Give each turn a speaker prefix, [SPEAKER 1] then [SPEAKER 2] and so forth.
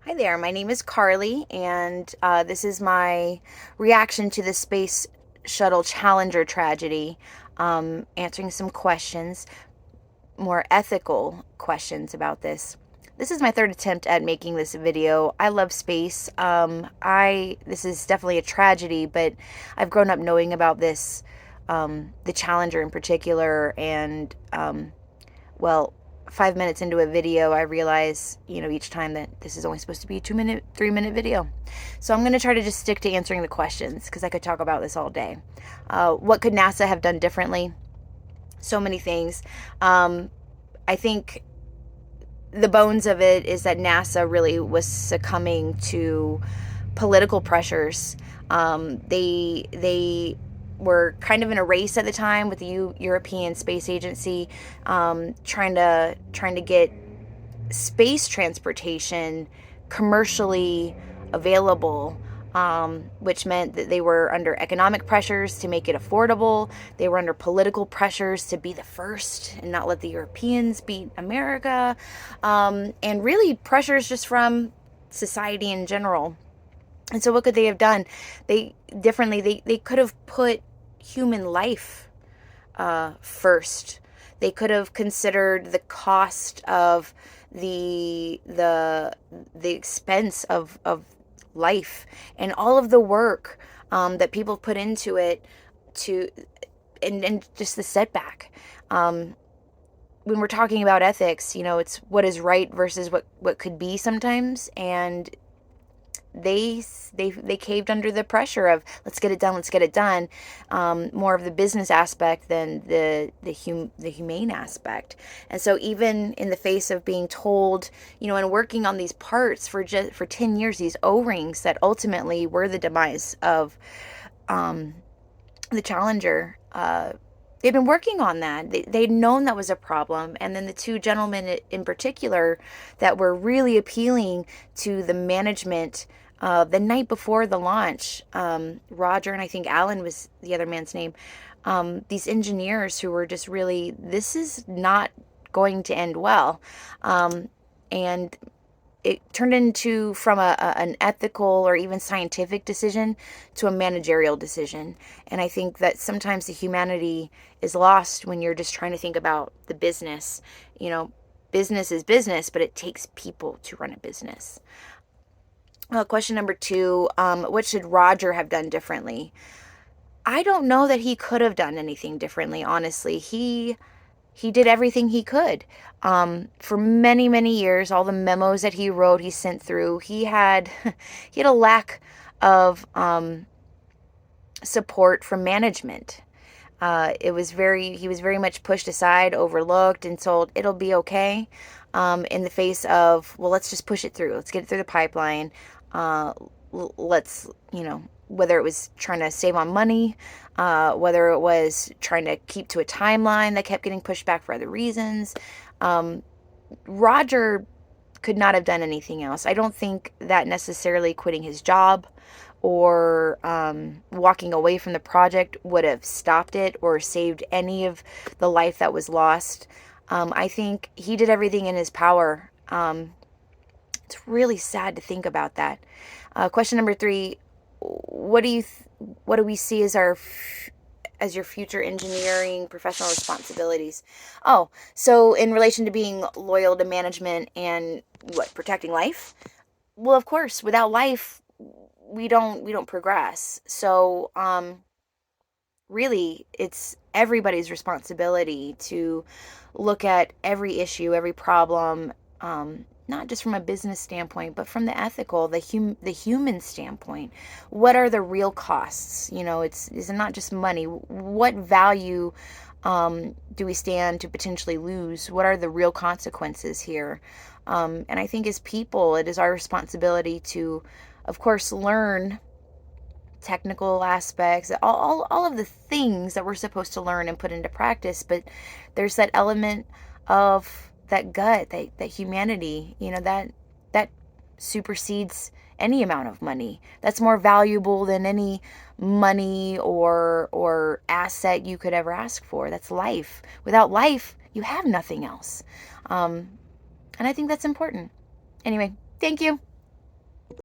[SPEAKER 1] Hi there, my name is Carly, and this is my reaction to the Space Shuttle Challenger tragedy, answering some questions, more ethical questions about this. This is my third attempt at making this video. I love space. This is definitely a tragedy, but I've grown up knowing about this, the Challenger in particular, and well, 5 minutes into a video, I realize, each time that this is only supposed to be a 2 minute, 3 minute video. So I'm going to try to just stick to answering the questions because I could talk about this all day. What could NASA have done differently? So many things. I think the bones of it is that NASA really was succumbing to political pressures. They were kind of in a race at the time with the European Space Agency, trying to get space transportation commercially available, which meant that they were under economic pressures to make it affordable. They were under political pressures to be the first and not let the Europeans beat America, and really pressures just from society in general. And so what could they have done? They could have put human life first. They could have considered the cost of the expense of life and all of the work that people put into it to and just the setback. When we're talking about ethics, it's what is right versus what could be sometimes, and they caved under the pressure of let's get it done, let's get it done. More of the business aspect than the humane aspect. And so even in the face of being told, and working on these parts for 10 years, these O-rings that ultimately were the demise of the Challenger, they'd been working on that. They'd known that was a problem. And then the two gentlemen in particular that were really appealing to the management the night before the launch, Roger and I think Alan was the other man's name, these engineers who were just really, this is not going to end well. And it turned into from an ethical or even scientific decision to a managerial decision. And I think that sometimes the humanity is lost when you're just trying to think about the business. Business is business, but it takes people to run a business. Question number two, what should Roger have done differently? I don't know that he could have done anything differently, honestly. He did everything he could. For many, many years, all the memos that he wrote, he sent through, he had he had a lack of support from management. He was very much pushed aside, overlooked, and told it'll be okay. In the face of, well, let's just push it through. Let's get it through the pipeline. Let's, whether it was trying to save on money, whether it was trying to keep to a timeline that kept getting pushed back for other reasons. Roger could not have done anything else. I don't think that necessarily quitting his job or walking away from the project would have stopped it or saved any of the life that was lost. I think he did everything in his power. It's really sad to think about that. Question number three: what do we see as as your future engineering professional responsibilities? Oh, so in relation to being loyal to management and protecting life? Well, of course, without life, we don't progress. So, really, it's everybody's responsibility to look at every issue, every problem, not just from a business standpoint, but from the ethical, the human standpoint. What are the real costs? It's not just money. What value do we stand to potentially lose? What are the real consequences here? And I think as people, it is our responsibility to, of course, learn technical aspects, all of the things that we're supposed to learn and put into practice. But there's that element of that gut, that humanity, that supersedes any amount of money. That's more valuable than any money or asset you could ever ask for. That's life. Without life, you have nothing else. And I think that's important. Anyway, thank you.